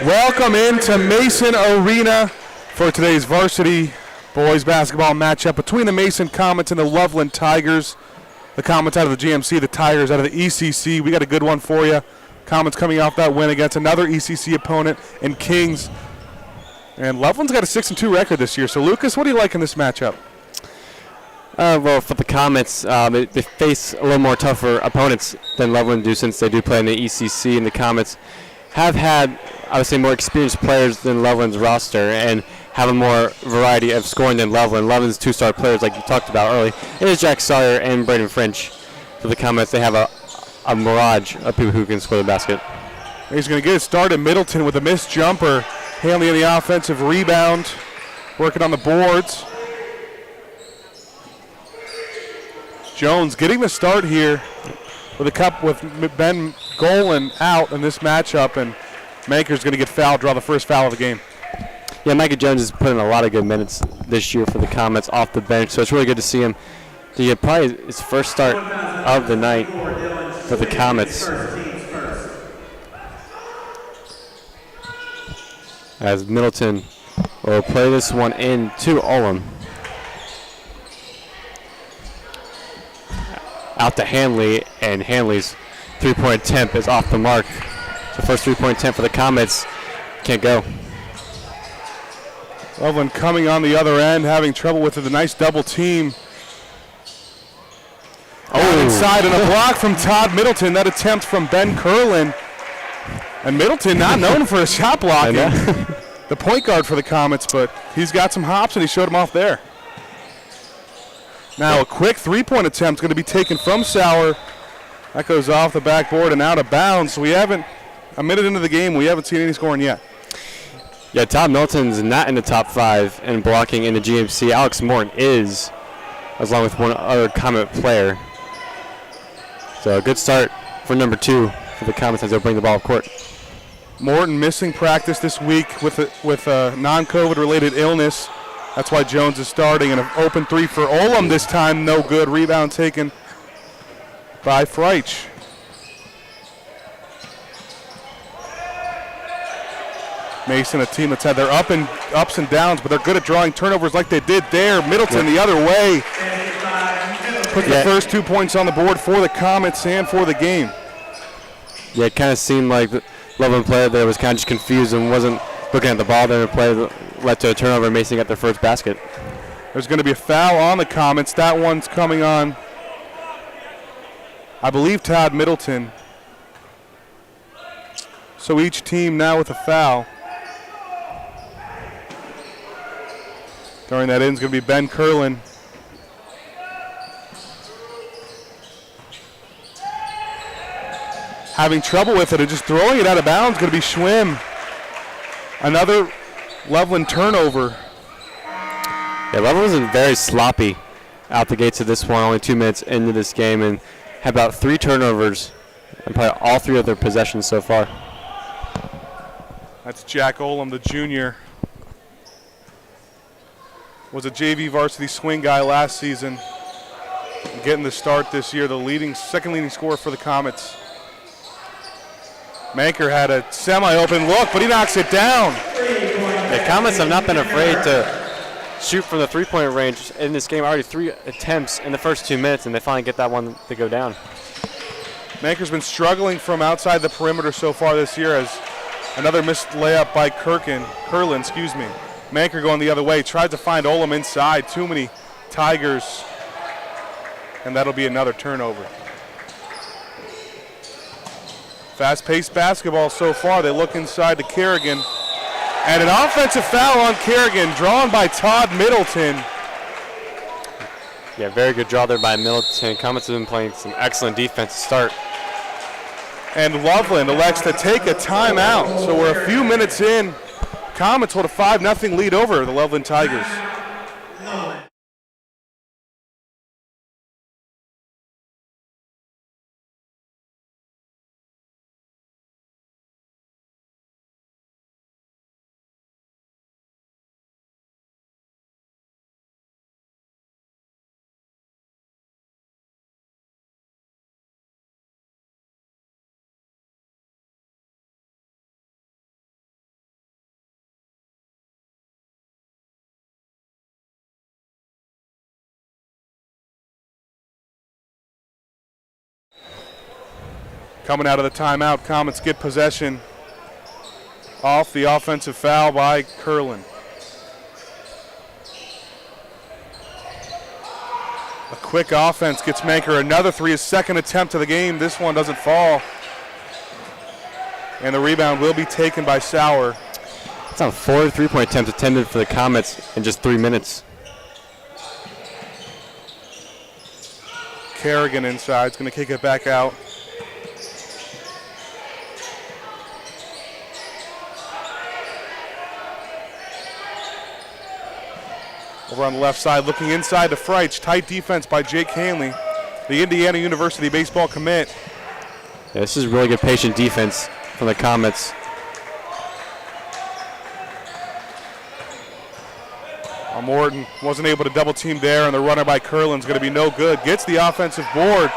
Welcome into Mason Arena for today's varsity boys basketball matchup between the Mason Comets and the Loveland Tigers. The Comets out of the GMC, the Tigers out of the ECC. We got a good one for you. Comets coming off that win against another ECC opponent in Kings. And Loveland's got a 6-2 record this year. So, Lucas, what do you like in this matchup? Well, for the Comets, they face a little more tougher opponents than Loveland do since they do play in the ECC, and the Comets have had, I would say, more experienced players than Loveland's roster and have a more variety of scoring than Loveland. Loveland's two-star players, like you talked about early, it is Jack Sawyer and Braden French. For the Comets, they have a mirage of people who can score the basket. He's going to get it started. Middleton with a missed jumper. Hanley on the offensive rebound, working on the boards. Jones getting the start here with Ben Golan out in this matchup, and Manker's going to get fouled, draw the first foul of the game. Yeah, Micah Jones has put in a lot of good minutes this year for the Comets off the bench, so it's really good to see him to get probably his first start of the night for the Comets. As Middleton will play this one in to Olam. Out to Hanley, and Hanley's three-point attempt is off the mark. The first three-point attempt for the Comets can't go. Loveland coming on the other end, having trouble with it. A nice double team. Oh, inside, and a block from Todd Middleton. That attempt from Ben Curlin. And Middleton not known for his shot blocking. The point guard for the Comets, but he's got some hops, and he showed them off there. Now a quick three-point attempt going to be taken from Sauer. That goes off the backboard and out of bounds. So we haven't, a minute into the game, we haven't seen any scoring yet. Yeah, Todd Middleton's not in the top 5 in blocking in the GMC. Alex Morton is, along with one other Comet player. So a good start for number 2 for the Comets as they'll bring the ball up court. Morton missing practice this week with a non-COVID related illness. That's why Jones is starting. And an open three for Olam this time, no good. Rebound taken by Freich. Mason, a team that's had their ups and downs, but they're good at drawing turnovers like they did there. Middleton the other way. Put the first 2 points on the board for the Comets and for the game. Yeah, it kind of seemed like the Loveland player there was kind of just confused and wasn't looking at the ball there. The play led to a turnover. Mason got their first basket. There's going to be a foul on the Comets. That one's coming on, I believe, Todd Middleton. So each team now with a foul. During that end is going to be Ben Curlin. Having trouble with it and just throwing it out of bounds, going to be Schwim. Another Loveland turnover. Yeah, Loveland was very sloppy out the gates of this one, only 2 minutes into this game, and had about 3 turnovers and probably all 3 of their possessions so far. That's Jack Olam, the junior. Was a JV varsity swing guy last season. Getting the start this year, the second leading scorer for the Comets. Manker had a semi-open look, but he knocks it down. The Comets have not been afraid to shoot from the three-point range in this game. Already 3 attempts in the first 2 minutes, and they finally get that one to go down. Manker's been struggling from outside the perimeter so far this year, as another missed layup by Curlin. Manker going the other way, tried to find Olam inside. Too many Tigers, and that'll be another turnover. Fast-paced basketball so far. They look inside to Kerrigan. And an offensive foul on Kerrigan, drawn by Todd Middleton. Yeah, very good draw there by Middleton. Comets have been playing some excellent defense to start. And Loveland elects to take a timeout. So we're a few minutes in. Comets hold a 5-0 lead over the Loveland Tigers. Coming out of the timeout, Comets get possession off the offensive foul by Curlin. A quick offense gets Manker another three, his second attempt of the game. This one doesn't fall. And the rebound will be taken by Sauer. It's on 4 3-point attempts attempted for the Comets in just 3 minutes. Kerrigan inside is going to kick it back out. Over on the left side, looking inside to Freitch. Tight defense by Jake Hanley, the Indiana University baseball commit. Yeah, this is really good patient defense from the Comets. Morton wasn't able to double team there, and the runner by Curlin's going to be no good. Gets the offensive board.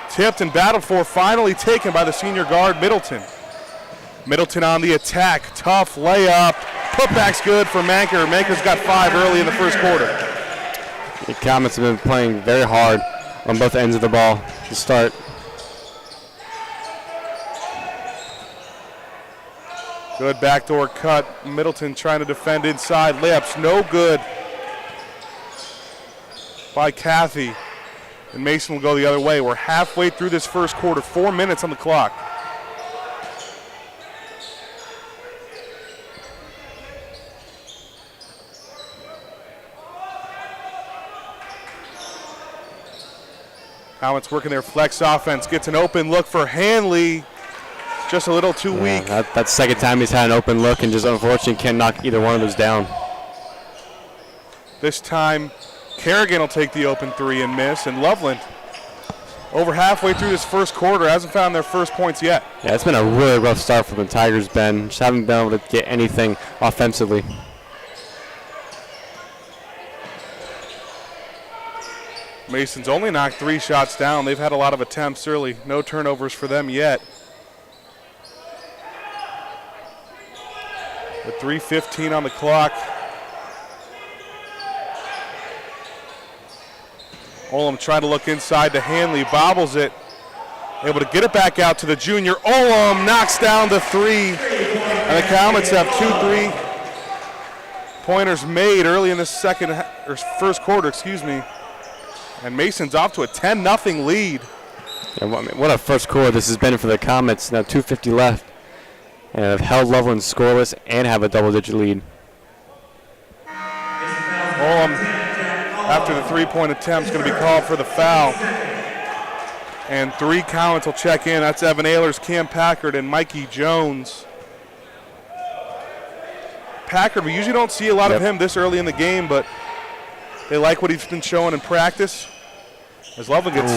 Tipped and battled for, finally taken by the senior guard, Middleton. Middleton on the attack. Tough layup. Putback's good for Manker. Manker's got 5 early in the first quarter. The Comets have been playing very hard on both ends of the ball to start. Good backdoor cut. Middleton trying to defend inside. Layups no good by Cathy. And Mason will go the other way. We're halfway through this first quarter. 4 minutes on the clock. Comets working their flex offense. Gets an open look for Hanley. Just a little too weak. That's the second time he's had an open look and just unfortunately can't knock either one of those down. This time, Kerrigan will take the open three and miss, and Loveland, over halfway through this first quarter, hasn't found their first points yet. Yeah, it's been a really rough start for the Tigers, Ben. Just haven't been able to get anything offensively. Mason's only knocked 3 shots down. They've had a lot of attempts early. No turnovers for them yet. With 3:15 on the clock. Olam trying to look inside to Hanley, bobbles it. Able to get it back out to the junior. Olam knocks down the 3. And the Comets have 2 3-pointers made early in the first quarter, excuse me. And Mason's off to a 10-0 lead. Yeah, what a first quarter this has been for the Comets. Now 2:50 left. And have held Loveland scoreless and have a double-digit lead. Olam, after the 3-point attempt, is going to be called for the foul. And 3 Comets will check in. That's Evan Ehlers, Cam Packard, and Mikey Jones. Packard, we usually don't see a lot of him this early in the game, but they like what he's been showing in practice. As Loveland gets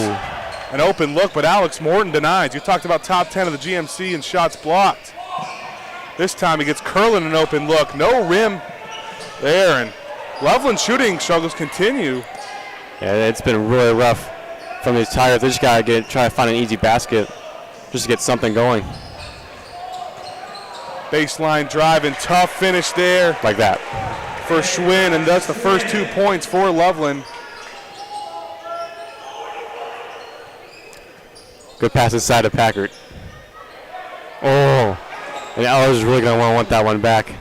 an open look, but Alex Morton denies. You talked about top 10 of the GMC in shots blocked. This time he gets Curlin an open look. No rim there, and Loveland shooting struggles continue. Yeah, it's been really rough from these Tigers. They just got to try to find an easy basket just to get something going. Baseline drive and tough finish there. Like that. For Schwinn, and that's the first 2 points for Loveland. Good pass inside to Packard. Oh, and Ehlers is really going to want that one back.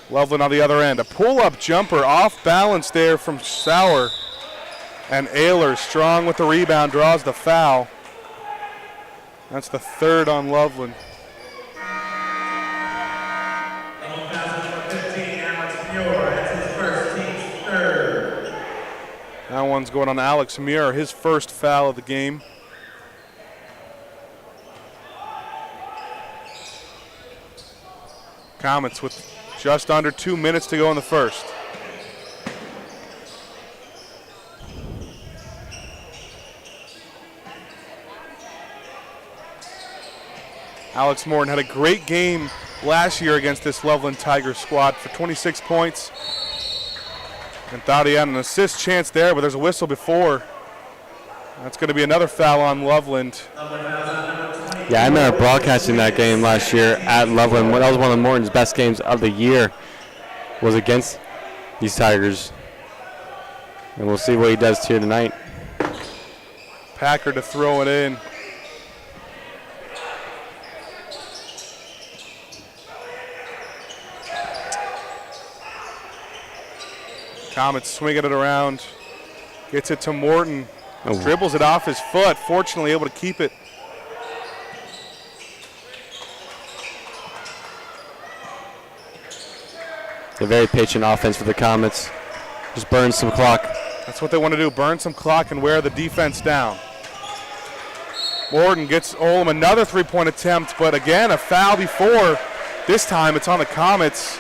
Loveland on the other end. A pull-up jumper off balance there from Sauer. And Ehlers, strong with the rebound, draws the foul. That's the 3rd on Loveland. That one's going on Alex Muir, his first foul of the game. Comets with just under 2 minutes to go in the first. Alex Morton had a great game last year against this Loveland Tigers squad for 26 points. And thought he had an assist chance there, but there's a whistle before. That's going to be another foul on Loveland. Yeah, I remember broadcasting that game last year at Loveland. That was one of Morton's best games of the year, was against these Tigers. And we'll see what he does here tonight. Packard to throw it in. Comets swinging it around. Gets it to Morton. Oh. Dribbles it off his foot. Fortunately able to keep it. A very patient offense for the Comets. Just burn some clock. That's what they want to do, burn some clock and wear the defense down. Morton gets Olam another three-point attempt, but again, a foul before. This time it's on the Comets.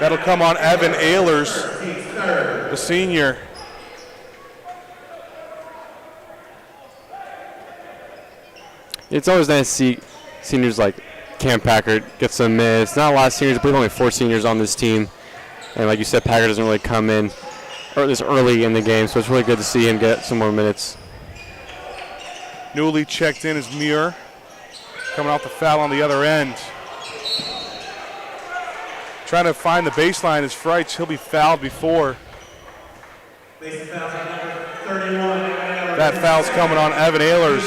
That'll come on Evan Ehlers, the senior. It's always nice to see seniors like Cam Packard get some minutes. Not a lot of seniors, I believe only 4 seniors on this team. And like you said, Packard doesn't really come in this early in the game, so it's really good to see him get some more minutes. Newly checked in is Muir, coming off the foul on the other end. Trying to find the baseline is Freitz. He'll be fouled before. That foul's coming on Evan Ehlers.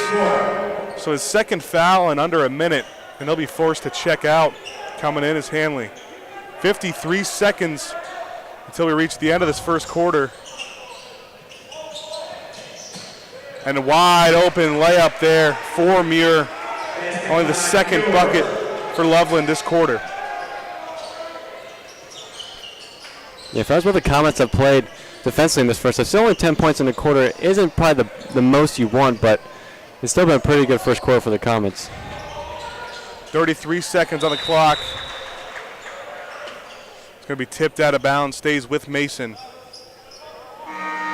So his second foul in under a minute, and he'll be forced to check out. Coming in is Hanley. 53 seconds until we reach the end of this first quarter. And a wide open layup there for Muir. Only the second bucket for Loveland this quarter. Yeah, if that's what the Comets have played defensively in this first half, still only 10 points in the quarter isn't probably the most you want, but it's still been a pretty good first quarter for the Comets. 33 seconds on the clock. It's going to be tipped out of bounds, stays with Mason.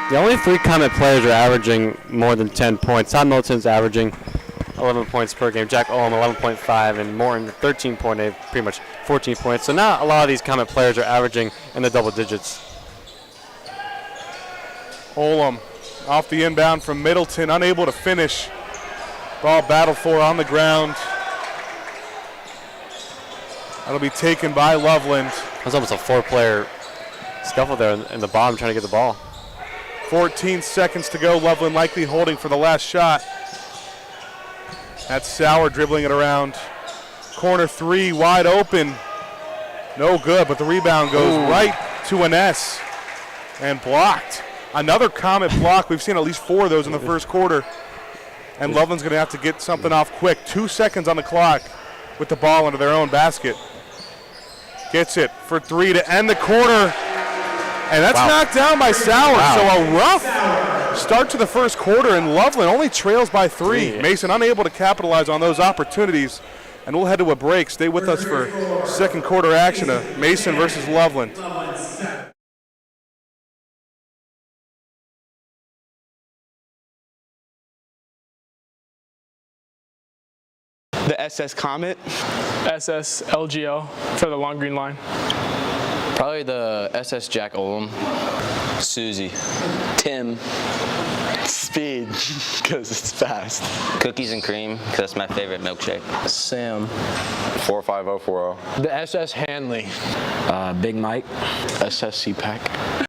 The only 3 Comet players are averaging more than 10 points. Todd Middleton's averaging 11 points per game. Jack Olam 11.5 and Morton 13.8, pretty much 14 points. So not a lot of these Comet players are averaging in the double digits. Olam off the inbound from Middleton, unable to finish. Ball battled for on the ground. That'll be taken by Loveland. That was almost a 4-player scuffle there in the bottom trying to get the ball. 14 seconds to go. Loveland likely holding for the last shot. That's Sauer dribbling it around. Corner 3 wide open. No good, but the rebound goes right to Ines and blocked. Another Comet block. We've seen at least 4 of those in the first quarter. And Loveland's going to have to get something off quick. 2 seconds on the clock with the ball into their own basket. Gets it for 3 to end the quarter. And that's knocked down by Sauer. So a rough start to the first quarter, and Loveland only trails by 3. Mason unable to capitalize on those opportunities. And we'll head to a break. Stay with us for second quarter action of Mason versus Loveland. The SS Comet. SS LGL for the long green line. Probably the SS Jack Olam. Susie. Tim. Speed, because it's fast. Cookies and cream, because that's my favorite milkshake. Sam. 45040. The SS Hanley. Big Mike. SS CPAC.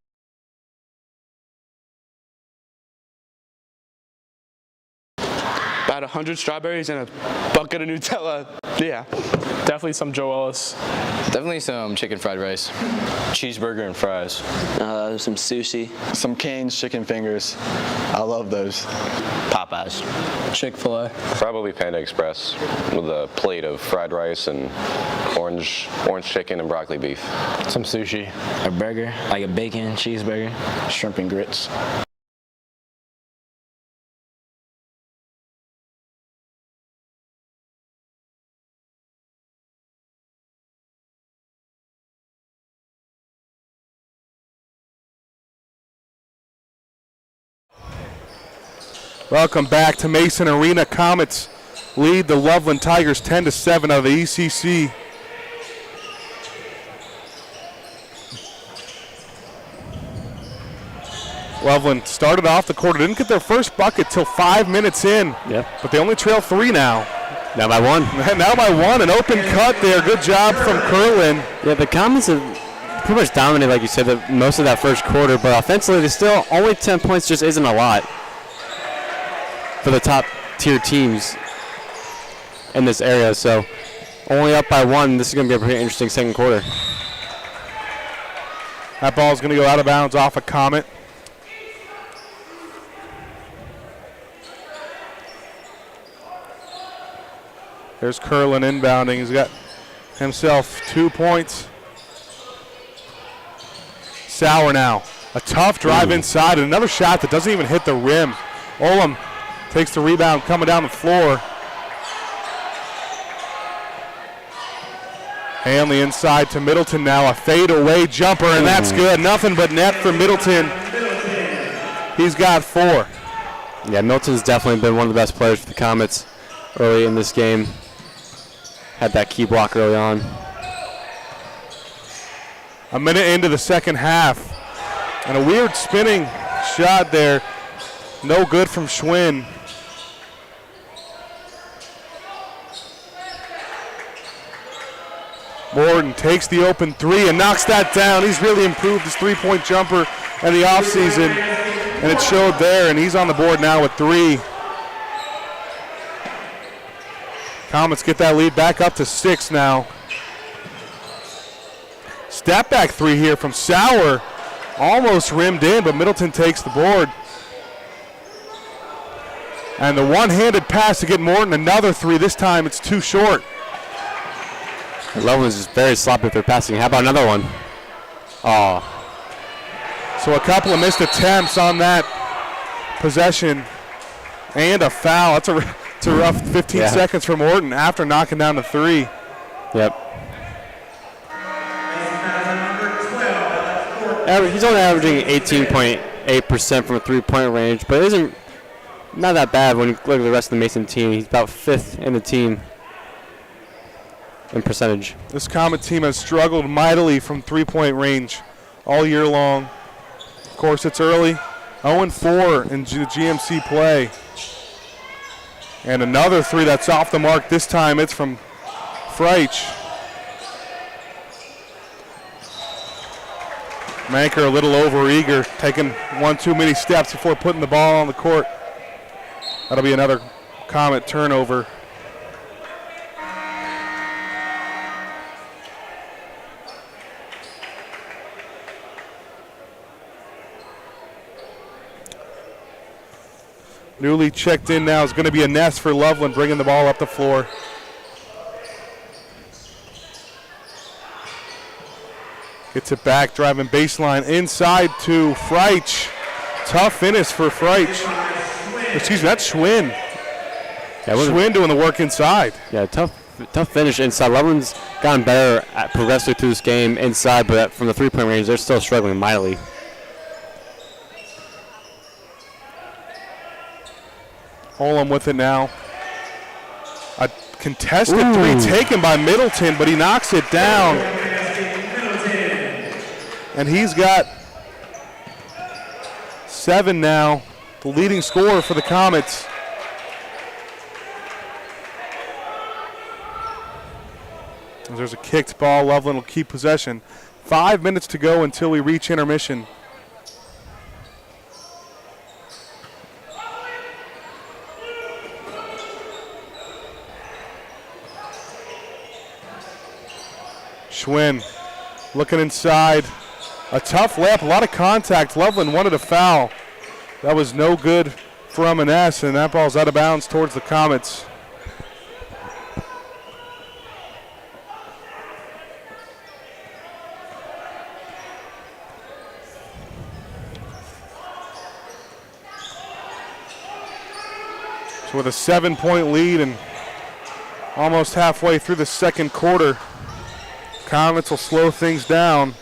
About 100 strawberries and a bucket of Nutella. Yeah. Definitely some Joe Ellis. Definitely some chicken fried rice. Cheeseburger and fries. Some sushi. Some Cane's chicken fingers. I love those. Popeyes. Chick-fil-A. Probably Panda Express with a plate of fried rice and orange chicken and broccoli beef. Some sushi. A burger, like a bacon cheeseburger. Shrimp and grits. Welcome back to Mason Arena. Comets lead the Loveland Tigers 10-7 out of the ECC. Loveland started off the quarter, didn't get their first bucket till 5 minutes in. Yeah. But they only trail 3 now. Now by 1. Now by 1, an open cut there. Good job from Curlin. Yeah, the Comets have pretty much dominated, like you said, most of that first quarter. But offensively, they still only 10 points just isn't a lot for the top tier teams in this area. So only up by 1. This is going to be a pretty interesting second quarter. That ball is going to go out of bounds off a Comet. There's Curlin inbounding. He's got himself 2 points. Sauer now. A tough drive inside, and another shot that doesn't even hit the rim. Olam takes the rebound coming down the floor. Hanley inside to Middleton now. A fadeaway jumper, and that's good. Nothing but net for Middleton. He's got 4. Yeah, Middleton's definitely been one of the best players for the Comets early in this game. Had that key block early on. A minute into the second half. And a weird spinning shot there. No good from Schwinn. Morton takes the open 3 and knocks that down. He's really improved his three-point jumper in the offseason, and it showed there, and he's on the board now with 3. Comets get that lead back up to 6 now. Step back 3 here from Sauer. Almost rimmed in, but Middleton takes the board. And the one-handed pass to get Morton another 3. This time it's too short. Loveland's just very sloppy with their passing. How about another one? Oh. So a couple of missed attempts on that possession. And a foul. It's a rough 15 seconds for Morton after knocking down the 3. Yep. He's only averaging 18.8% from a three-point range, but it isn't not that bad when you look at the rest of the Mason team. He's about 5th in the team in percentage. This Comet team has struggled mightily from three-point range all year long. Of course, it's early. 0-4 in the GMC play. And another 3 that's off the mark. This time it's from Freich. Manker a little over-eager, taking one too many steps before putting the ball on the court. That'll be another Comet turnover. Newly checked in now is going to be a Ness for Loveland, bringing the ball up the floor. Gets it back, driving baseline inside to Freich. Tough finish for Freich. Excuse me, that's Schwinn. Yeah, Schwinn doing the work inside. Yeah, tough finish inside. Loveland's gotten better progressively through this game inside, but from the three-point range, they're still struggling mightily. Olam with it now. A contested 3 taken by Middleton, but he knocks it down. And he's got 7 now, the leading scorer for the Comets. As there's a kicked ball, Loveland will keep possession. 5 minutes to go until we reach intermission. Schwinn looking inside. A tough layup, a lot of contact. Loveland wanted a foul. That was no good for M&S, and that ball's out of bounds towards the Comets. So with a 7-point lead and almost halfway through the second quarter, Comets will slow things down.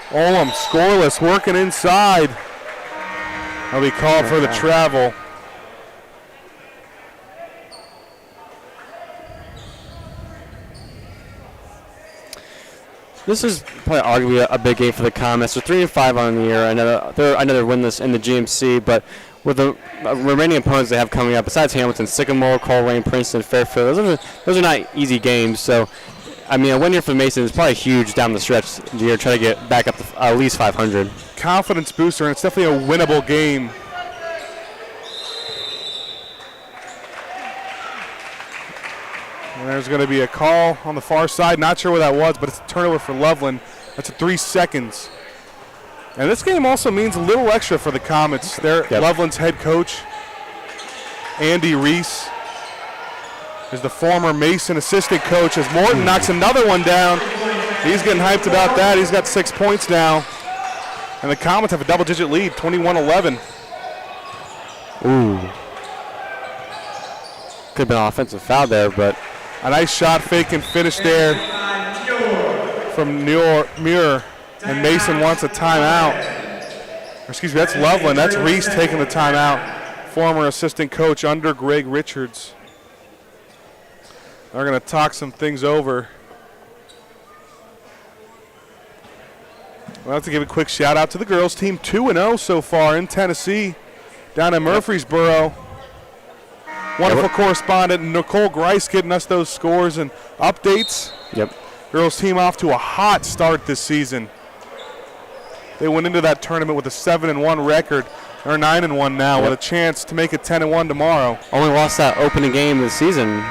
Olam scoreless, working inside. He'll be called for the travel. This is probably arguably a big game for the Comets. They're 3-5 on the year. They're another winless in the GMC, but with the remaining opponents they have coming up, besides Hamilton, Sycamore, Coleraine, Princeton, Fairfield, those are not easy games. So I mean, a win here for Mason is probably huge down the stretch. You're trying to get back up to at least 500. Confidence booster, and it's definitely a winnable game. And there's going to be a call on the far side. Not sure what that was, but it's a turnover for Loveland. That's at 3 seconds. And this game also means a little extra for the Comets. They're Loveland's head coach, Andy Reese, is the former Mason assistant coach, as Morton knocks another one down. He's getting hyped about that. He's got 6 points now. And the Comets have a double-digit lead, 21-11. Ooh. Could have been an offensive foul there, but a nice shot fake and finish there from Muir. And Mason wants a timeout. Excuse me, that's Loveland. That's Reese taking the timeout. Former assistant coach under Greg Richards. They're going to talk some things over. We'll have to give a quick shout out to the girls team, 2-0 so far in Tennessee, down in Murfreesboro. Wonderful correspondent Nicole Grice getting us those scores and updates. Yep. Girls team off to a hot start this season. They went into that tournament with a 7-1 record. They're 9-1 now with a chance to make it 10-1 tomorrow. Only lost that opening game of the season.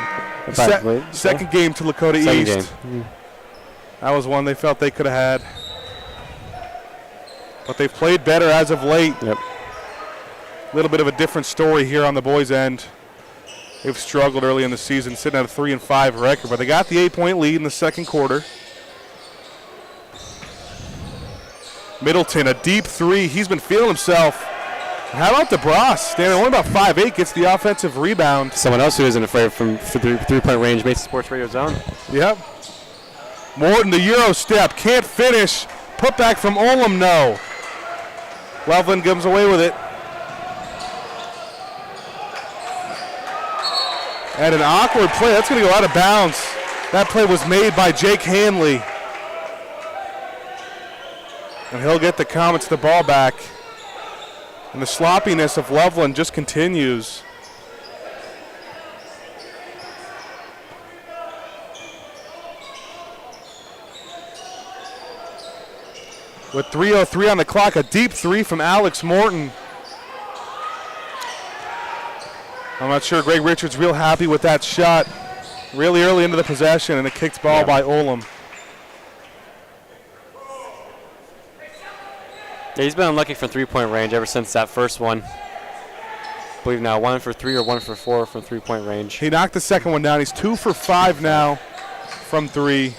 Second game to Lakota East. That was one they felt they could have had. But they've played better as of late. Yep. A little bit of a different story here on the boys' end. They've struggled early in the season, sitting at a 3-5 record, but they got the 8-point lead in the second quarter. Middleton, a deep three. He's been feeling himself. How about DeBras? Standing only about 5'8", gets the offensive rebound. Someone else who isn't afraid from three-point range, Mason Sports Radio Zone. Yep. Morton, the Euro step, can't finish. Put back from Olam, no. Loveland comes away with it. And an awkward play. That's going to go out of bounds. That play was made by Jake Hanley. And he'll get the Comets the ball back. And the sloppiness of Loveland just continues. With 3:03 on the clock, a deep three from Alex Morton. I'm not sure Greg Richards real happy with that shot. Really early into the possession, and a kicked ball by Olam. Yeah, he's been unlucky from three-point range ever since that first one. I believe now 1 for 3 or 1 for 4 from three-point range. He knocked the second one down. He's 2 for 5 now from 3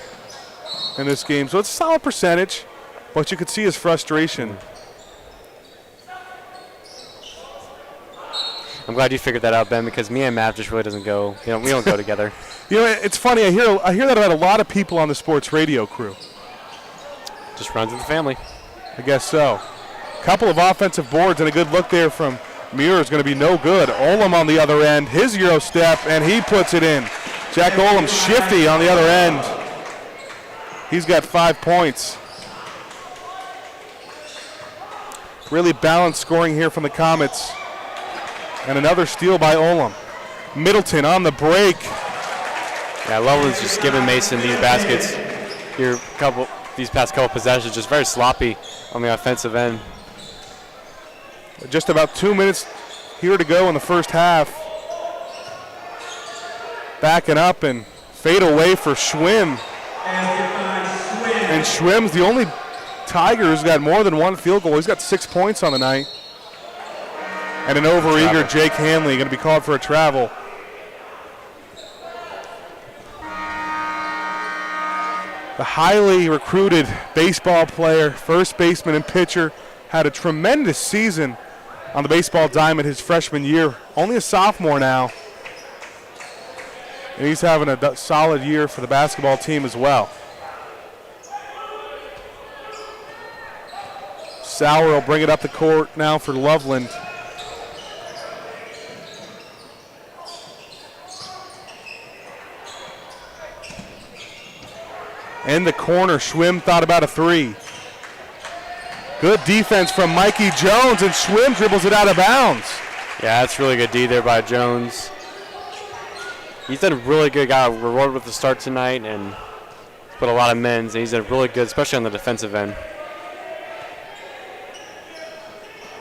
in this game. So it's a solid percentage, but you could see his frustration. I'm glad you figured that out, Ben, because me and Matt just really doesn't go. We don't go together. You know, it's funny. I hear that about a lot of people on the sports radio crew. Just runs in the family. I guess so. Couple of offensive boards and a good look there from Muir is going to be no good. Olam on the other end, his Euro step, and he puts it in. Jack Olam shifty on the other end. He's got 5 points. Really balanced scoring here from the Comets. And another steal by Olam. Middleton on the break. Yeah, Loveland's just giving Mason these baskets here, these past couple possessions, just very sloppy on the offensive end. Just about 2 minutes here to go in the first half. Backing up and fade away for Schwim. And Schwim's the only Tiger who's got more than one field goal. He's got 6 points on the night. And an overeager Jake Hanley going to be called for a travel. The highly recruited baseball player, first baseman and pitcher, had a tremendous season on the baseball diamond his freshman year. Only a sophomore now. And he's having a solid year for the basketball team as well. Sauer will bring it up the court now for Loveland. In the corner, Schwim thought about a three. Good defense from Mikey Jones, and Schwim dribbles it out of bounds. Yeah, that's really good D there by Jones. He's done a really good job. Rewarded with the start tonight, and split a lot of men's, and he's a really good, especially on the defensive end.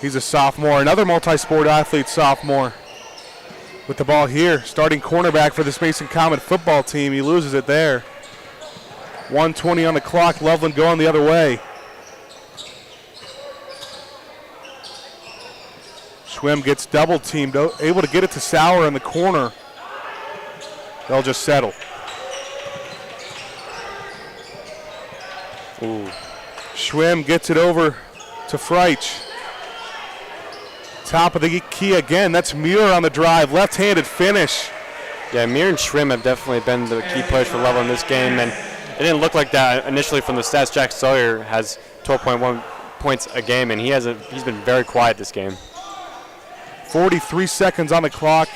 He's a sophomore, another multi-sport athlete sophomore. With the ball here, starting cornerback for this Mason Comet football team. He loses it there. 1:20 on the clock, Loveland going the other way. Schwim gets double teamed, able to get it to Sauer in the corner. They'll just settle. Ooh. Schwim gets it over to Freich. Top of the key again. That's Muir on the drive. Left-handed finish. Yeah, Mir and Schwim have definitely been the key players for Loveland in this game, and it didn't look like that initially from the stats. Jack Sawyer has 12.1 points a game, and he's been very quiet this game. 43 seconds on the clock.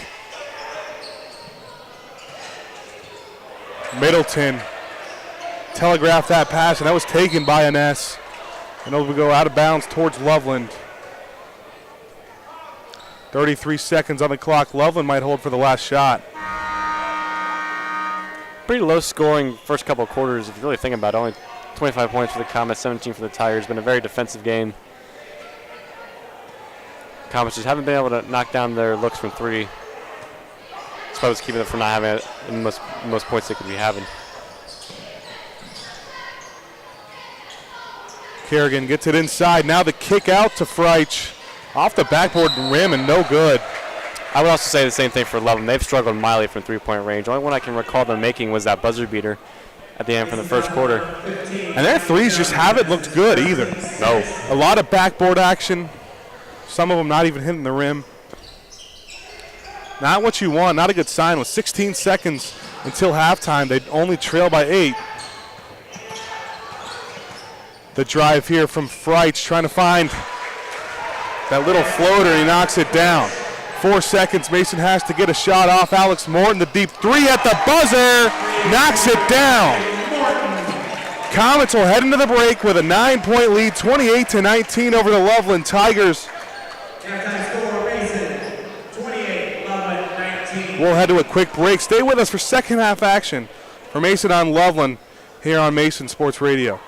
Middleton telegraphed that pass, and that was taken by Ines. And it'll go out of bounds towards Loveland. 33 seconds on the clock. Loveland might hold for the last shot. Pretty low scoring first couple of quarters, if you really think about it. Only 25 points for the Comets, 17 for the Tigers. Been a very defensive game. Comets just haven't been able to knock down their looks from three. That's why I was keeping them from not having it in most points they could be having. Kerrigan gets it inside. Now the kick out to Freich. Off the backboard rim and no good. I would also say the same thing for Loveland. They've struggled mightily from three-point range. The only one I can recall them making was that buzzer beater at the end from the first quarter. And their threes just haven't looked good either. No. A lot of backboard action. Some of them not even hitting the rim. Not what you want. Not a good sign. With 16 seconds until halftime, they only trail by 8. The drive here from Freich, trying to find that little floater. He knocks it down. 4 seconds. Mason has to get a shot off. Alex Morton, the deep three at the buzzer, knocks it down. Comets will head into the break with a 9-point lead, 28-19 over the Loveland Tigers. We'll head to a quick break. Stay with us for second half action for Mason on Loveland here on Mason Sports Radio.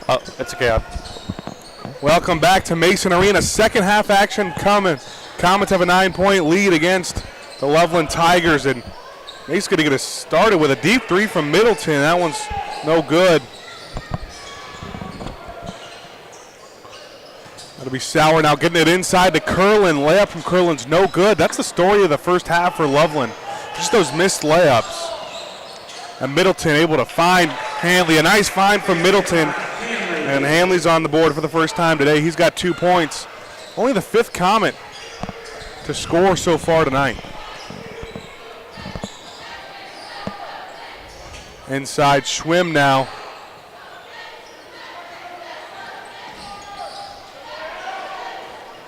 Oh, it's okay. Welcome back to Mason Arena. Second half action coming. Comets have a 9-point lead against the Loveland Tigers, and Mason's going to get us started with a deep three from Middleton. That one's no good. That'll be Sauer now getting it inside to Curlin. Layup from Curlin's no good. That's the story of the first half for Loveland. Just those missed layups. And Middleton able to find Hanley. A nice find from Middleton. And Hanley's on the board for the first time today. He's got 2 points. Only the 5th Comet to score so far tonight. Inside Schwim now.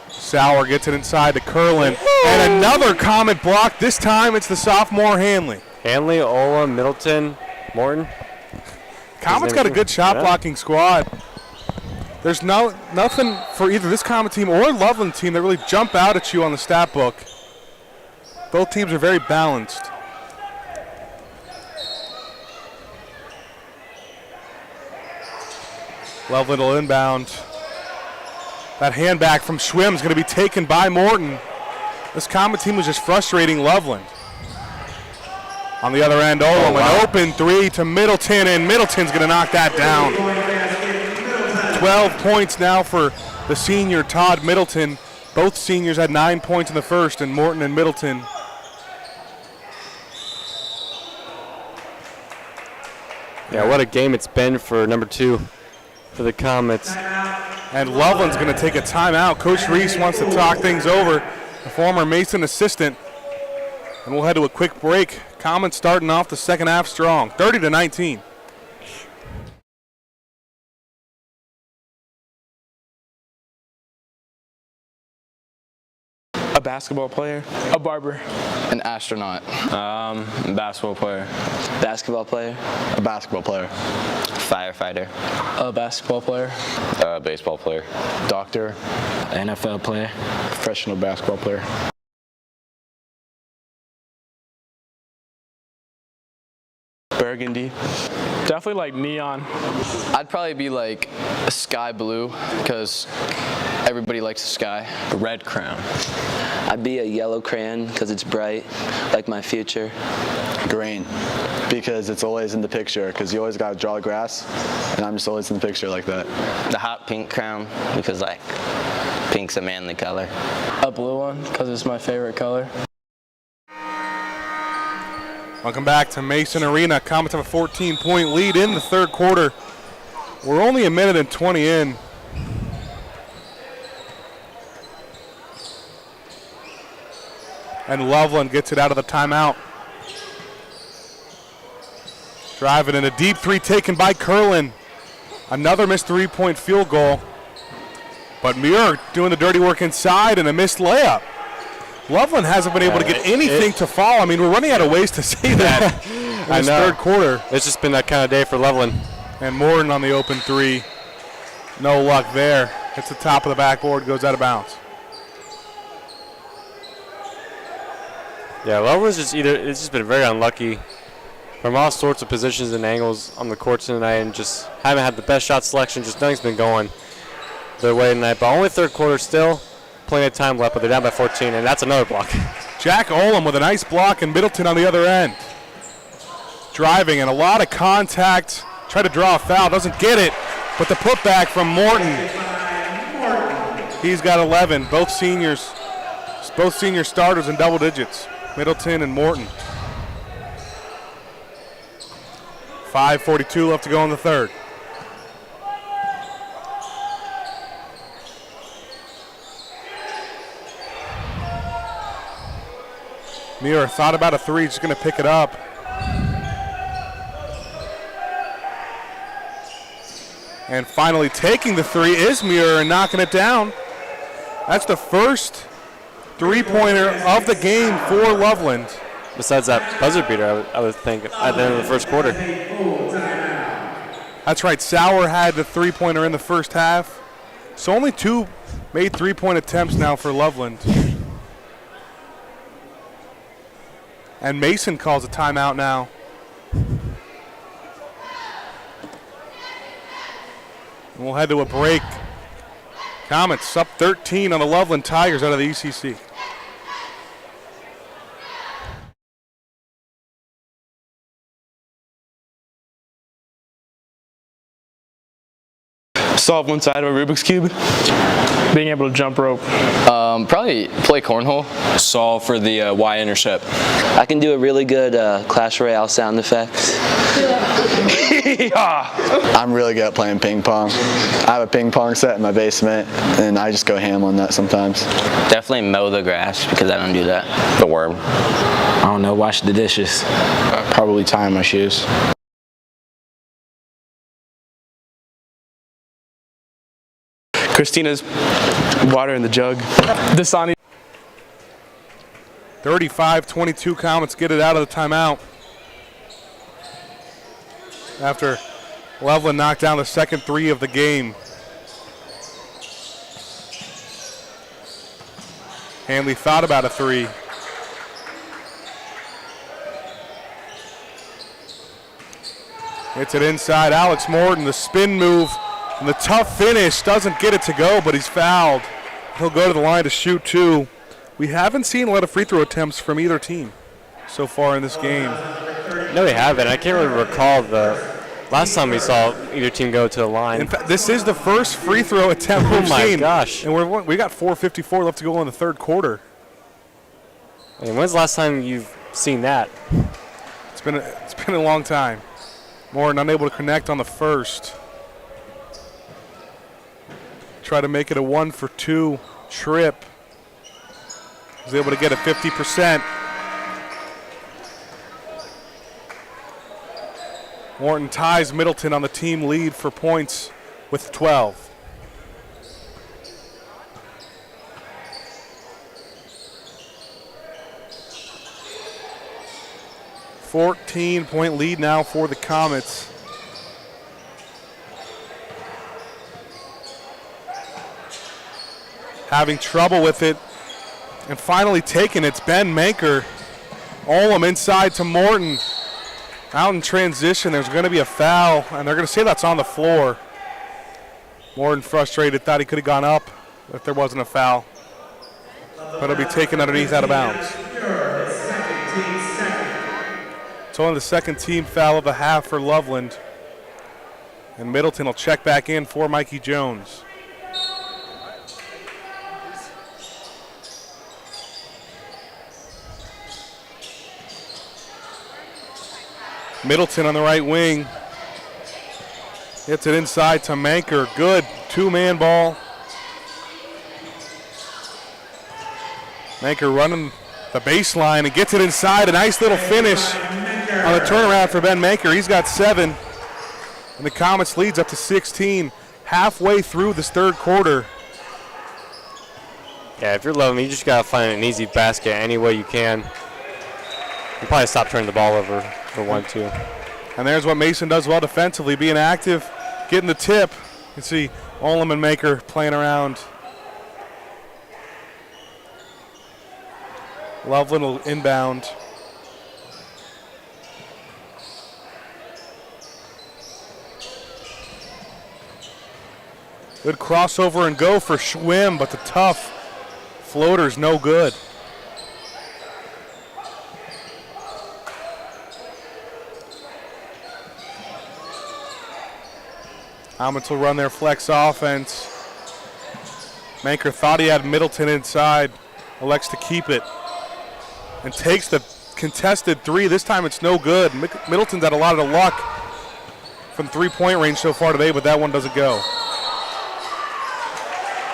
Sauer gets it inside to Curlin. And another Comet block. This time it's the sophomore Hanley. Hanley, Ola, Middleton, Morton. Comet's got a good shot blocking squad. There's nothing for either this Comet team or Loveland team that really jump out at you on the stat book. Both teams are very balanced. Loveland will inbound. That hand back from Schwim is going to be taken by Morton. This Comet team was just frustrating Loveland. On the other end, Olam, an open three to Middleton, and Middleton's going to knock that down. 12 points now for the senior Todd Middleton. Both seniors had 9 points in the first, and Morton and Middleton. Yeah, what a game it's been for number 2 for the Comets. And Loveland's going to take a timeout. Coach Reese wants to talk things over, the former Mason assistant. And we'll head to a quick break. Comets starting off the second half strong, 30-19. A basketball player. A barber. An astronaut. Basketball player. Basketball player. A basketball player. Firefighter. A basketball player. Baseball player. Doctor. NFL player. Professional basketball player. Burgundy. Definitely like neon. I'd probably be like a sky blue because everybody likes the sky. A red crown. I'd be a yellow crayon because it's bright, like my future. Green, because it's always in the picture, because you always got to draw grass, and I'm just always in the picture like that. The hot pink crown, because like pink's a manly color. A blue one because it's my favorite color. Welcome back to Mason Arena. Comets have a 14-point lead in the third quarter. We're only a minute and 20 in. And Loveland gets it out of the timeout. Driving in a deep three taken by Curlin. Another missed three-point field goal. But Muir doing the dirty work inside and a missed layup. Loveland hasn't been able to get anything to fall. I mean, we're running out of ways to say that in this third quarter. It's just been that kind of day for Loveland. And Morton on the open three. No luck there. Hits the top of the backboard, goes out of bounds. Yeah, Loveland's it's just been very unlucky from all sorts of positions and angles on the court tonight, and just haven't had the best shot selection. Just nothing's been going their way tonight. But only third quarter still. Plenty of time left, but they're down by 14, and that's another block. Jack Olam with a nice block, and Middleton on the other end. Driving and a lot of contact. Tried to draw a foul, doesn't get it, but the putback from Morton. He's got 11. Both senior starters in double digits, Middleton and Morton. 5:42 left to go in the third. Muir thought about a three, just going to pick it up. And finally taking the three is Muir and knocking it down. That's the first three-pointer of the game for Loveland. Besides that buzzer beater, I would think, at the end of the first quarter. That's right, Sauer had the three-pointer in the first half. So only 2 made three-point attempts now for Loveland. And Mason calls a timeout now. We'll head to a break. Comets up 13 on the Loveland Tigers out of the ECC. Solve one side of a Rubik's Cube. Being able to jump rope. Probably play cornhole. Solve for the Y-intercept. I can do a really good Clash Royale sound effect. I'm really good at playing ping pong. I have a ping pong set in my basement, and I just go ham on that sometimes. Definitely mow the grass because I don't do that. The worm. I don't know, wash the dishes. Probably tying my shoes. Christina's water in the jug. Dasani. 35-22 Comets get it out of the timeout. After Loveland knocked down the second three of the game. Hanley thought about a three. Hits it inside. Alex Morton, the spin move and the tough finish. Doesn't get it to go, but he's fouled. He'll go to the line to shoot two. We haven't seen a lot of free throw attempts from either team so far in this game. No, they haven't. I can't really recall the last time we saw either team go to the line. In fact, this is the first free throw attempt we've seen. Oh my gosh. And we got 4:54 left to go in the third quarter. I mean, when's the last time you've seen that? It's been a long time. Morton unable to connect on the first. Try to make it a 1-for-2 trip. Was able to get a 50%. Morton ties Middleton on the team lead for points with 12. $14-point lead now for the Comets. Having trouble with it and finally taking it's Ben Manker. Olam inside to Morton. Out in transition, there's going to be a foul, and they're going to say that's on the floor. Morton frustrated, thought he could have gone up if there wasn't a foul. But it'll be taken underneath out of bounds. It's only the second team foul of the half for Loveland. And Middleton will check back in for Mikey Jones. Middleton on the right wing. Hits it inside to Manker. Good two-man ball. Manker running the baseline and gets it inside. A nice little finish on the turnaround for Ben Manker. He's got 7. And the Comets leads up to 16 halfway through this third quarter. Yeah, if you're Loveland, you just got to find an easy basket any way you can. You probably stop turning the ball over for 1-2. And there's what Mason does well defensively, being active, getting the tip. You can see Olam and Manker playing around. Loveland will inbound. Good crossover and go for Schwim, but the tough floater's no good. Comets will run their flex offense. Manker thought he had Middleton inside, elects to keep it, and takes the contested three. This time it's no good. Middleton's had a lot of luck from three-point range so far today, but that one doesn't go.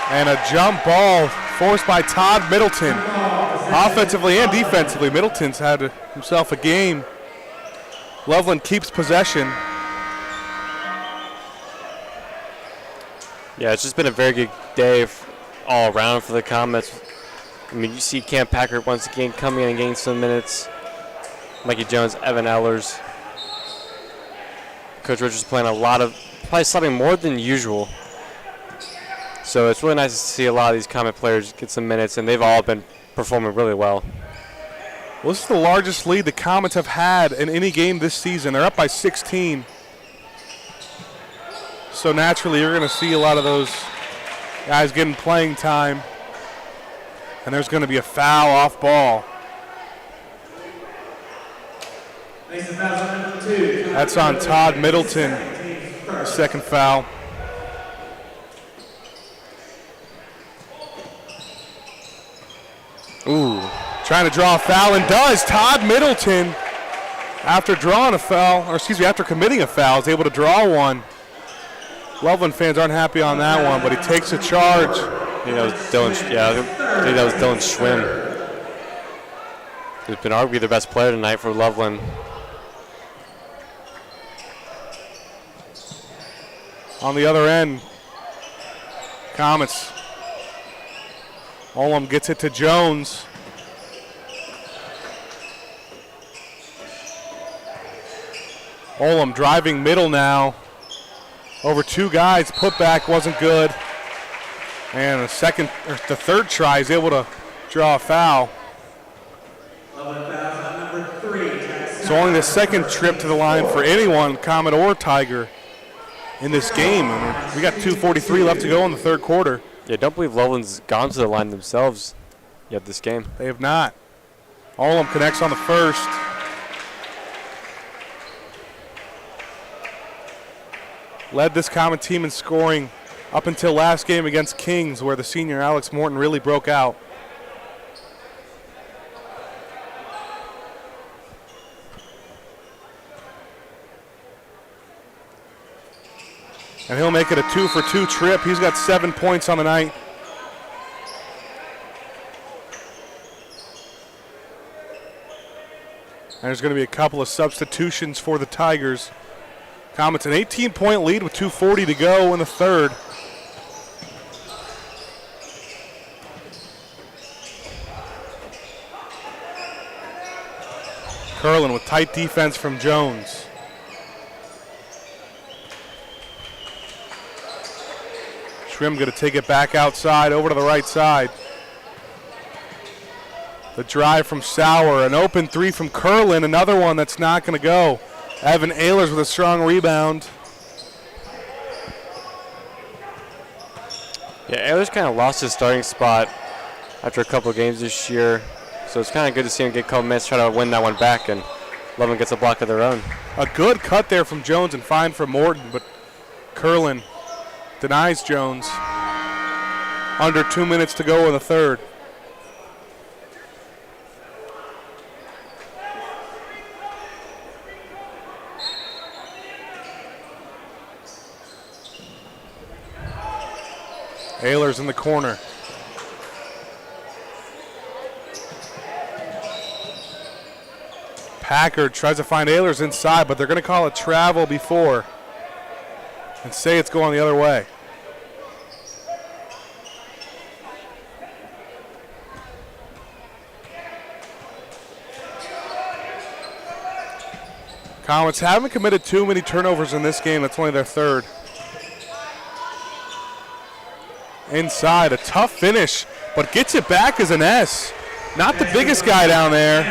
And a jump ball forced by Todd Middleton. Offensively and defensively, Middleton's had himself a game. Loveland keeps possession. Yeah, it's just been a very good day all around for the Comets. I mean, you see Cam Packard once again coming in and getting some minutes. Mikey Jones, Evan Ellers. Coach Richards playing a lot of, probably something more than usual. So it's really nice to see a lot of these Comet players get some minutes, and they've all been performing really well. Well, this is the largest lead the Comets have had in any game this season. They're up by 16. So naturally, you're going to see a lot of those guys getting playing time. And there's going to be a foul off ball. That's on Todd Middleton, the second foul. Ooh, trying to draw a foul and does. Todd Middleton, after drawing a foul, or excuse me, after committing a foul, is able to draw one. Loveland fans aren't happy on that one, but he takes a charge. I think that was Dylan Schwinn. Who's been arguably the best player tonight for Loveland. On the other end, Comets. Olam gets it to Jones. Olam driving middle now. Over two guys, putback wasn't good. And the third try is able to draw a foul. So only the second trip to the line for anyone, Comet or Tiger, in this game. We got 2:43 left to go in the third quarter. Yeah, don't believe Loveland's gone to the line themselves yet this game. They have not. Olam connects on the first. Led this Comet team in scoring up until last game against Kings, where the senior Alex Morton really broke out. And he'll make it a 2-for-2 trip. He's got 7 points on the night. And there's going to be a couple of substitutions for the Tigers. Comets an 18-point lead with 2:40 to go in the third. Curlin with tight defense from Jones. Schwinn going to take it back outside, over to the right side. The drive from Sauer, an open three from Curlin, another one that's not going to go. Evan Ehlers with a strong rebound. Yeah, Ehlers kind of lost his starting spot after a couple of games this year. So it's kind of good to see him get a couple minutes, try to win that one back, and Loveland gets a block of their own. A good cut there from Jones and fine from Morton, but Curlin denies Jones. Under 2 minutes to go in the third. Ehlers in the corner. Packard tries to find Ehlers inside, but they're going to call it travel before and say it's going the other way. Comets haven't committed too many turnovers in this game. That's only their third. Inside, a tough finish, but gets it back as an S. Not the biggest guy down there,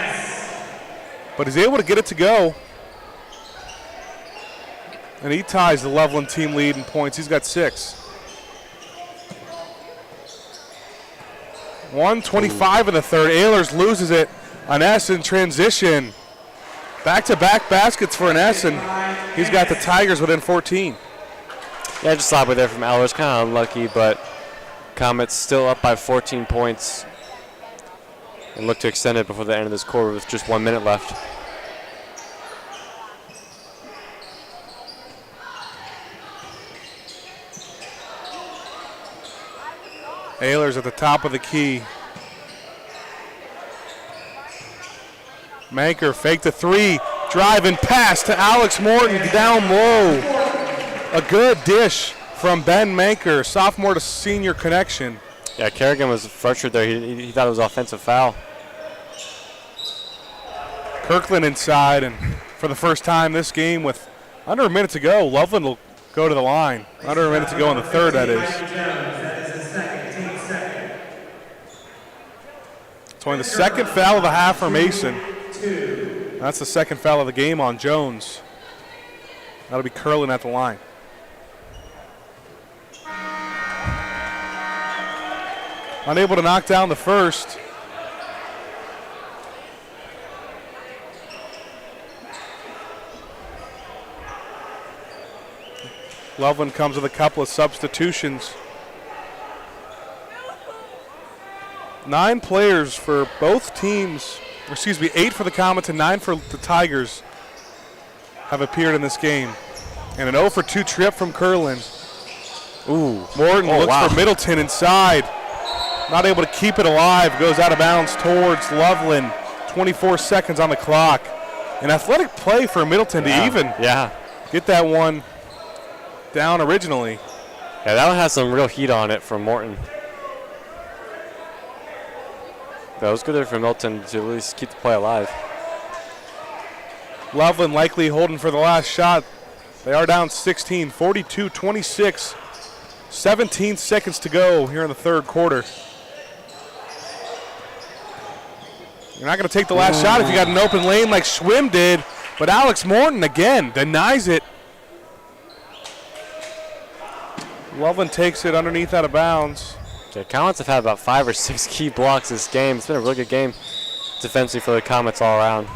but he's able to get it to go. And he ties the Loveland team lead in points. He's got 6. 1:25 in the third. Ehlers loses it. An S in transition. Back-to-back baskets for an S, and he's got the Tigers within 14. Yeah, just slap it there from Ehlers. Kind of unlucky, but Comets still up by 14 points and look to extend it before the end of this quarter with just 1 minute left. Ehlers at the top of the key. Manker faked a three, drive and pass to Alex Morton down low. A good dish from Ben Manker, sophomore to senior connection. Yeah, Kerrigan was frustrated there. He thought it was an offensive foul. Kirkland inside, and for the first time this game with under a minute to go, Loveland will go to the line. Under a minute to go in the third, that is. It's only the second foul of the half for Mason. That's the second foul of the game on Jones. That'll be Curlin at the line. unable to knock down the first. Loveland comes with a couple of substitutions. 9 players for both teams, or excuse me, 8 for the Comets and 9 for the Tigers have appeared in this game. And an 0 for 2 trip from Curlin. Ooh, Morton looks for Middleton inside. Not able to keep it alive, goes out of bounds towards Loveland. 24 seconds on the clock. An athletic play for Middleton to even get that one down originally. Yeah, that one has some real heat on it from Morton. That was good there for Milton to at least keep the play alive. Loveland likely holding for the last shot. They are down 16, 42-26. 17 seconds to go here in the third quarter. You're not going to take the last shot if you got an open lane like Schwim did, but Alex Morton again denies it. Loveland takes it underneath out of bounds. The Comets have had about 5 or 6 key blocks this game. It's been a really good game defensively for the Comets all around.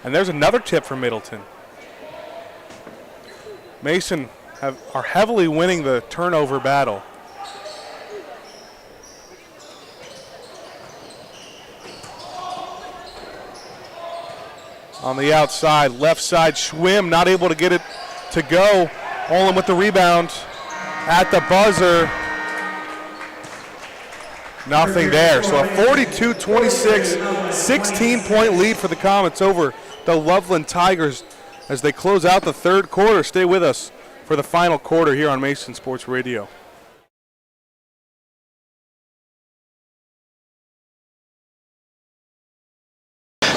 And there's another tip from Middleton. Mason are heavily winning the turnover battle. On the outside, left side, Schwim not able to get it to go. Olin with the rebound at the buzzer. Nothing there. So a 42-26, 16-point lead for the Comets over the Loveland Tigers as they close out the third quarter. Stay with us for the final quarter here on Mason Sports Radio.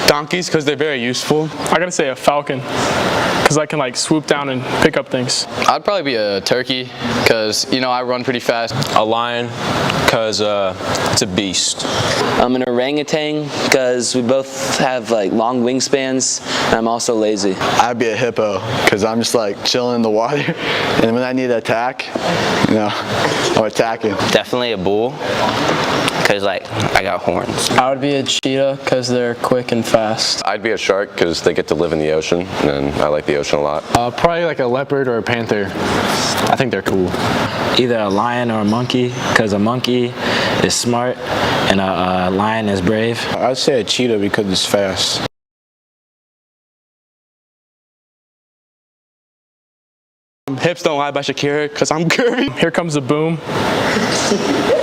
Donkeys, because they're very useful. I gotta say a falcon, because I can like swoop down and pick up things. I'd probably be a turkey, because, you know, I run pretty fast. A lion, because it's a beast. I'm an orangutan because we both have like long wingspans, and I'm also lazy. I'd be a hippo because I'm just like chilling in the water, and when I need to attack, you know, I'm attacking. Definitely a bull, because like I got horns. I would be a cheetah because they're quick and fast. I'd be a shark because they get to live in the ocean, and I like the ocean a lot. Probably like a leopard or a panther. I think they're cool. Either a lion or a monkey, because a monkey is smart and a lion is brave. I'd say a cheetah because it's fast. Hips Don't Lie by Shakira, because I'm curvy. Here Comes the Boom,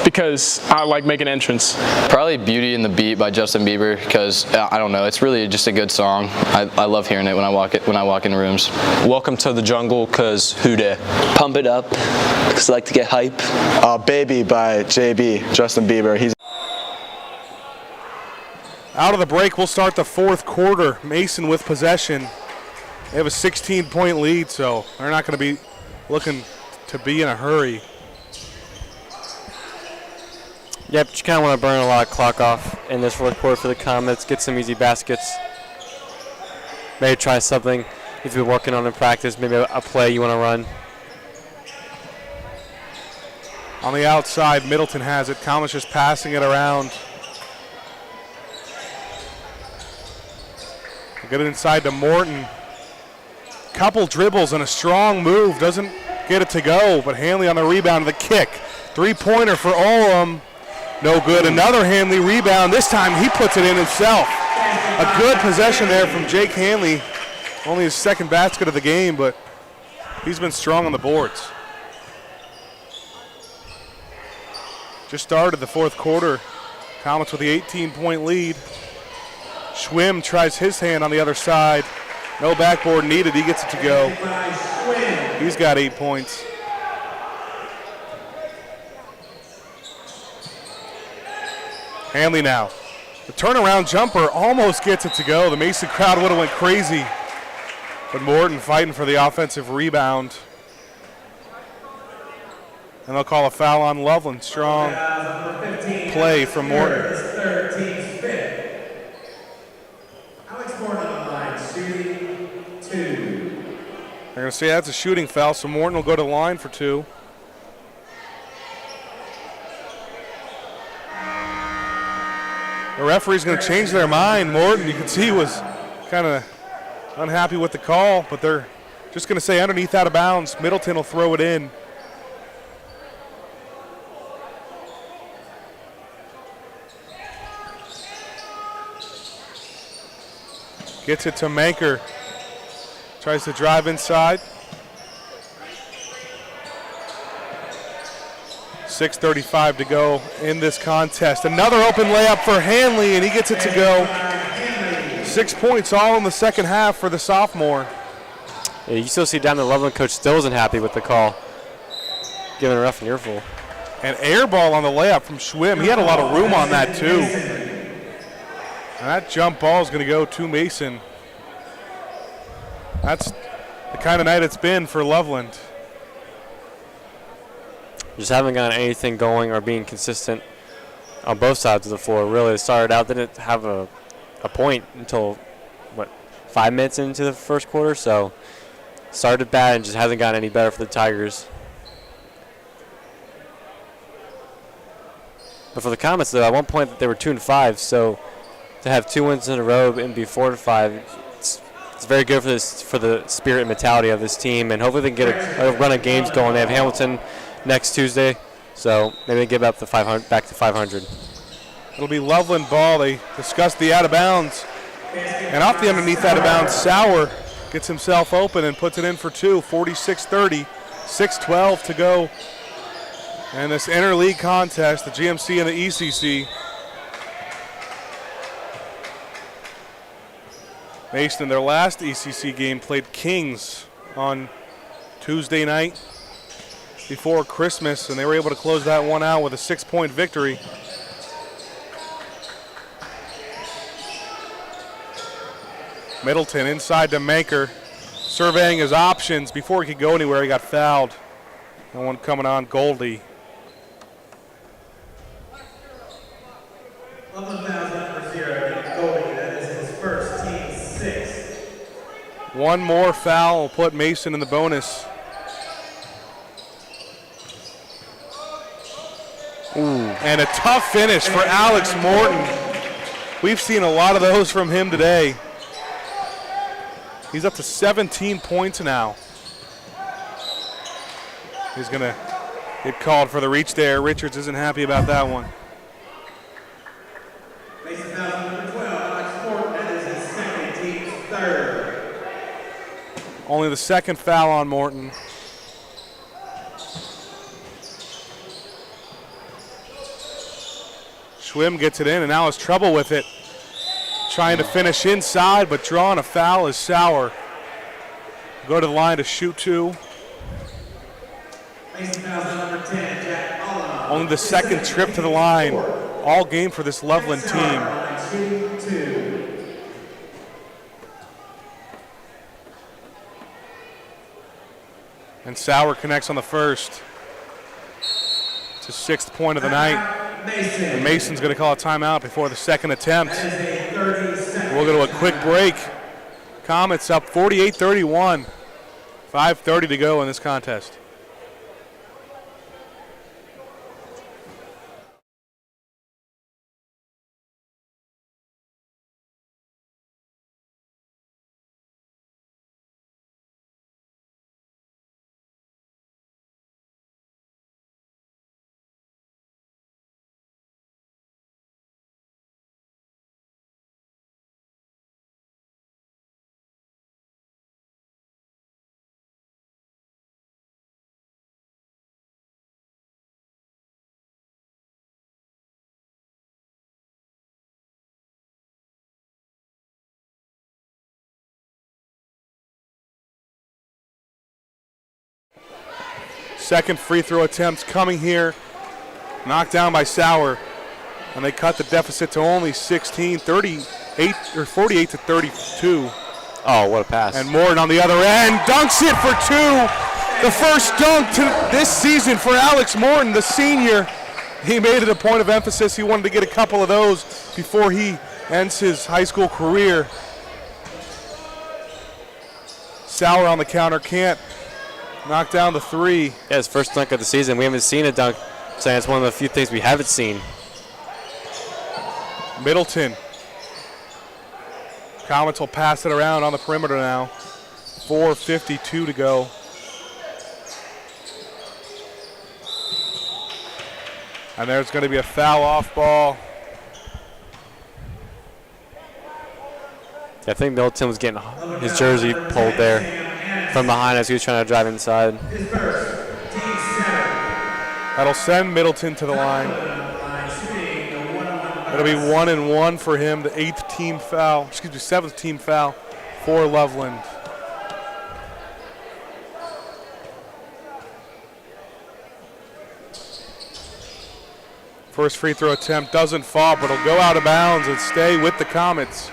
because I like making entrance. Probably Beauty and the Beat by Justin Bieber, because I don't know, it's really just a good song. I love hearing it when I walk in rooms. Welcome to the Jungle, because who da? Pump It Up because I like to get hype. Baby by JB, Justin Bieber. He's Out of the break, we'll start the fourth quarter. Mason with possession. They have a 16-point lead, so they're not going to be looking to be in a hurry. Yep, you kind of want to burn a lot of clock off in this fourth quarter for the Comets, get some easy baskets. Maybe try something if you've been working on in practice, maybe a play you want to run. On the outside, Middleton has it. Comets just passing it around. Get it inside to Morton. Couple dribbles and a strong move. Doesn't get it to go, but Hanley on the rebound, the kick. Three-pointer for Olam. No good. Another Hanley rebound. This time he puts it in himself. A good possession there from Jake Hanley. Only his second basket of the game, but he's been strong on the boards. Just started the fourth quarter. Comets with the 18-point lead. Schwim tries his hand on the other side. No backboard needed. He gets it to go. He's got 8 points. Hanley now. The turnaround jumper almost gets it to go. The Mason crowd would have went crazy. But Morton fighting for the offensive rebound. And they'll call a foul on Loveland. Strong play from Morton. They're going to say that's a shooting foul, so Morton will go to the line for 2. The referee's going to change their mind. Morton, you can see, was kind of unhappy with the call, but they're just going to say underneath out of bounds. Middleton will throw it in. Gets it to Manker. Tries to drive inside. 6:35 to go in this contest. Another open layup for Hanley, and he gets it to go. 6 points all in the second half for the sophomore. Yeah, you still see down the Loveland coach still isn't happy with the call. Giving a ref an earful. An air ball on the layup from Schwim. He had a lot of room on that too. And that jump ball is going to go to Mason. That's the kind of night it's been for Loveland. Just haven't gotten anything going or being consistent on both sides of the floor. Really, it started out, didn't have a point until, 5 minutes into the first quarter. So started bad and just hasn't gotten any better for the Tigers. But for the Comets, though, at one point they were 2-5. So to have 2 wins in a row and be 4-5, it's very good for the spirit and mentality of this team. And hopefully they can get a run of games going. They have Hamilton next Tuesday, so maybe they give up the 500 back to 500. It'll be Loveland ball. They discussed the out of bounds, and off the underneath out of bounds, Sauer gets himself open and puts it in for 2. 46-30, 6:12 to go. And this interleague contest, the GMC and the ECC. Mason, in their last ECC game, played Kings on Tuesday night before Christmas, and they were able to close that one out with a 6-point victory. Middleton inside to Manker, surveying his options. Before he could go anywhere, he got fouled. No one coming on, Goldie. Loveland fouls number 0, Goldie. That is his first, team 6. One more foul will put Mason in the bonus. Ooh. And a tough finish for Alex Morton. We've seen a lot of those from him today. He's up to 17 points now. He's going to get called for the reach there. Richards isn't happy about that one. Mason foul number 12, Alex Morton. That is his second, team's 3rd. Only the second foul on Morton. Schwim gets it in and now has trouble with it. Trying to finish inside, but drawing a foul is Sauer. Go to the line to shoot 2. Mason fouls number 10, Jack Allen. Only the second trip to the line all game for this Loveland team. And Sauer connects on the first. It's his 6th point of the night. And Mason's going to call a timeout before the second attempt. We'll go to a quick break. Comets up 48-31. 5:30 to go in this contest. Second free throw attempt coming here. Knocked down by Sauer. And they cut the deficit to only 16, 38 or 48 to 32. Oh, what a pass. And Morton on the other end dunks it for 2. The first dunk to this season for Alex Morton, the senior. He made it a point of emphasis. He wanted to get a couple of those before he ends his high school career. Sauer on the counter, can't knock down the 3. Yeah, his first dunk of the season. We haven't seen a dunk, so it's one of the few things we haven't seen. Middleton. Comets will pass it around on the perimeter now. 4:52 to go. And there's going to be a foul off ball. I think Middleton was getting his jersey pulled there from behind as he was trying to drive inside. That'll send Middleton to the line. It'll be 1-1 for him, the 7th team foul for Loveland. First free throw attempt doesn't fall, but it'll go out of bounds and stay with the Comets.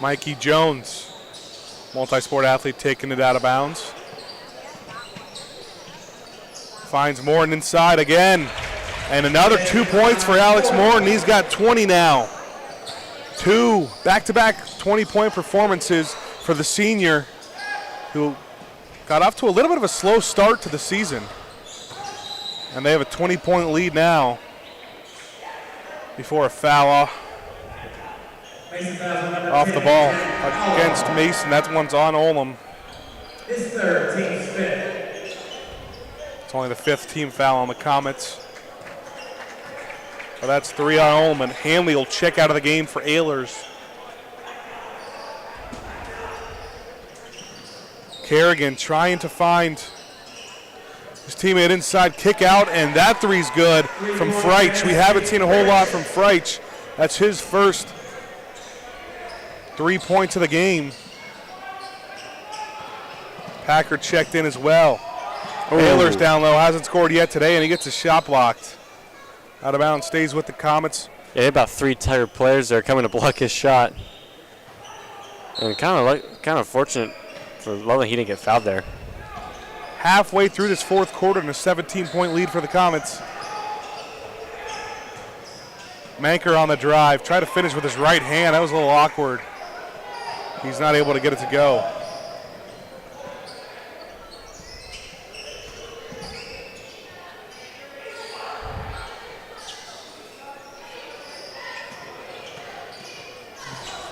Mikey Jones, multi-sport athlete, taking it out of bounds. Finds Morton inside again. And another 2 points for Alex Morton. He's got 20 now. 2 back-to-back 20-point performances for the senior, who got off to a little bit of a slow start to the season. And they have a 20-point lead now before a foul off the ball against Mason. That one's on Olem. His third, team's fifth. It's only the 5th team foul on the Comets. So that's 3 on Olem, and Hanley will check out of the game for Ehlers. Kerrigan trying to find his teammate inside, kick out, and that three's good from Freitch. We haven't seen a whole lot from Freitch. That's his first 3 points of the game. Packard checked in as well. Ehlers down low, hasn't scored yet today, and he gets his shot blocked. Out of bounds, stays with the Comets. Yeah, about 3 Tiger players there coming to block his shot. And kind of fortunate for Loveland he didn't get fouled there. Halfway through this 4th quarter and a 17-point lead for the Comets. Manker on the drive, try to finish with his right hand. That was a little awkward. He's not able to get it to go.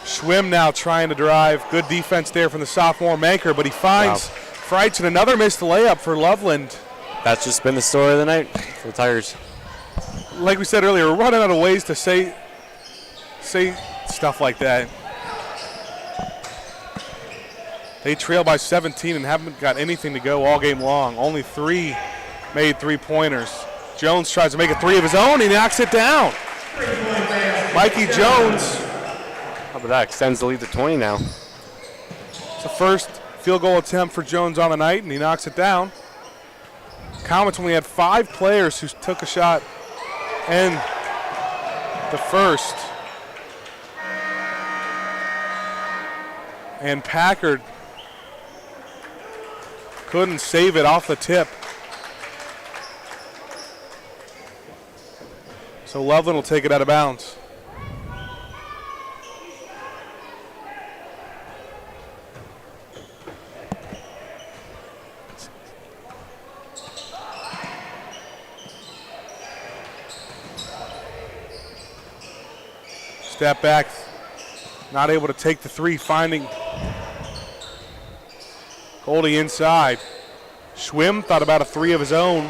Schwim now trying to drive. Good defense there from the sophomore Manker, but he finds Freitz and another missed layup for Loveland. That's just been the story of the night for the Tigers. Like we said earlier, we're running out of ways to say stuff like that. They trail by 17 and haven't got anything to go all game long. Only 3 made 3-pointers. Jones tries to make a 3 of his own. He knocks it down. Mikey Jones. How about that? Extends the lead to 20 now. It's the first field goal attempt for Jones on the night, and he knocks it down. Comets only had 5 players who took a shot in the first. And Packard couldn't save it off the tip. So Loveland will take it out of bounds. Step back, not able to take the 3, finding Goldie inside. Schwim thought about a 3 of his own.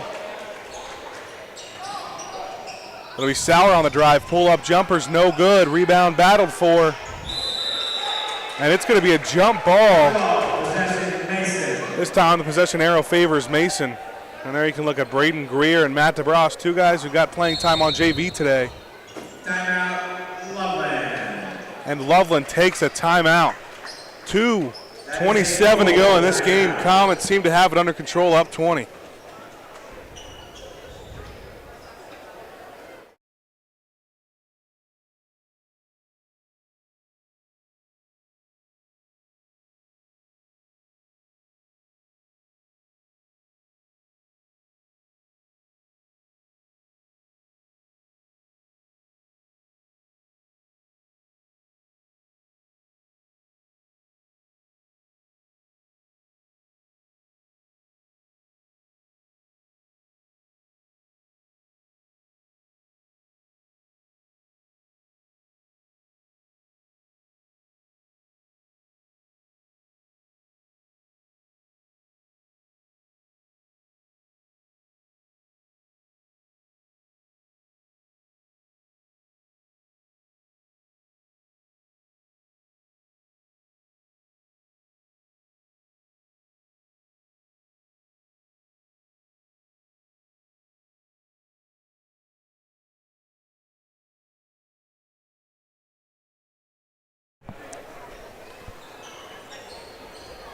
It'll be Sauer on the drive. Pull-up jumper's no good. Rebound battled for. And it's going to be a jump ball. This time the possession arrow favors Mason. And there you can look at Braden Greer and Matt DeBras, 2 guys who got playing time on JV today. Timeout, Loveland. And Loveland takes a timeout. 2:27 to go in this game. Comets seem to have it under control, up 20.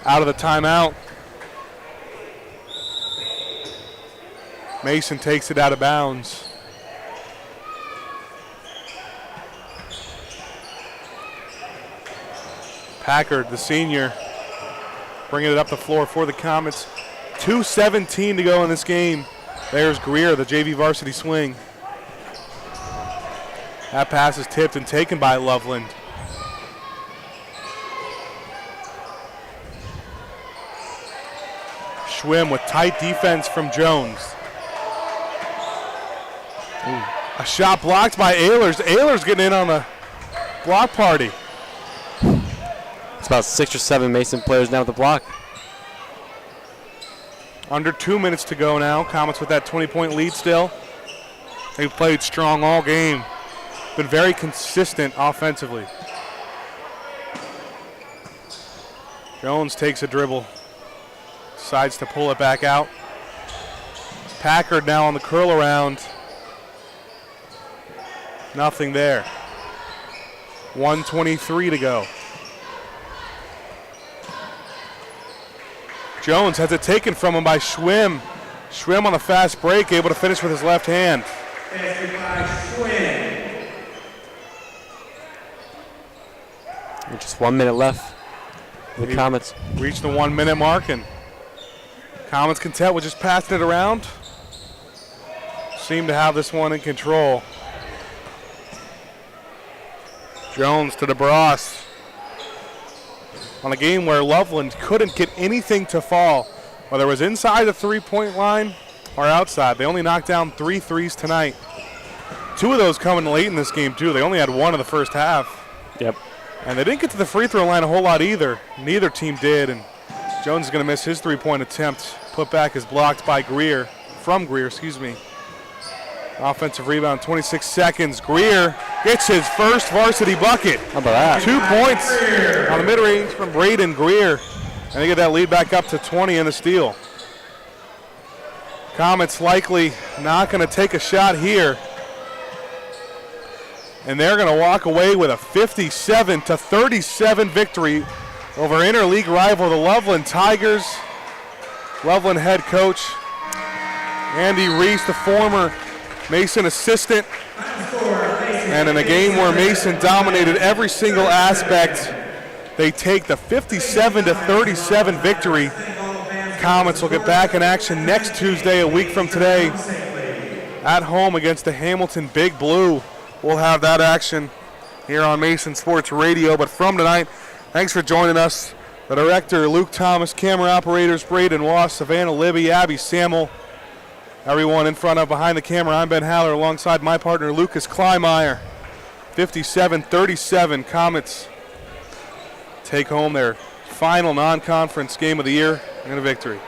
out of the timeout. Mason takes it out of bounds. Packard, the senior, bringing it up the floor for the Comets. 2:17 to go in this game. There's Greer, the JV varsity swing. That pass is tipped and taken by Loveland. Schwim with tight defense from Jones. A shot blocked by Ehlers. Ehlers getting in on the block party. It's about 6 or 7 Mason players now with the block. Under 2 minutes to go now. Comets with that 20-point lead still. They've played strong all game. Been very consistent offensively. Jones takes a dribble. Decides to pull it back out. Packard now on the curl around. Nothing there. 1:23 to go. Jones has it taken from him by Schwim. Schwim on the fast break, able to finish with his left hand. Just 1 minute left. The Comets reached the 1 minute mark, and Comets content with just passing it around. Seem to have this one in control. Jones to DeBras. On a game where Loveland couldn't get anything to fall, whether it was inside the three-point line or outside. They only knocked down 3 threes tonight. 2 of those coming late in this game, too. They only had 1 in the first half. Yep. And they didn't get to the free throw line a whole lot either. Neither team did, and Jones is going to miss his three-point attempt. Put back is blocked by Greer, excuse me. Offensive rebound, 26 seconds. Greer gets his first varsity bucket. How about that? 2 points on the mid-range from Braden Greer. And they get that lead back up to 20 in the steal. Comets likely not going to take a shot here. And they're going to walk away with a 57-37 victory over interleague rival, the Loveland Tigers. Loveland head coach Andy Reese, the former Mason assistant. And in a game where Mason dominated every single aspect, they take the 57-37 victory. Comets will get back in action next Tuesday, a week from today, at home against the Hamilton Big Blue. We'll have that action here on Mason Sports Radio. But from tonight, thanks for joining us. The director, Luke Thomas, camera operators, Braden Wass, Savannah Libby, Abby Samuel, everyone in front of behind the camera. I'm Ben Haller alongside my partner, Lucas Kleinmeyer. 57-37, Comets take home their final non-conference game of the year and a victory.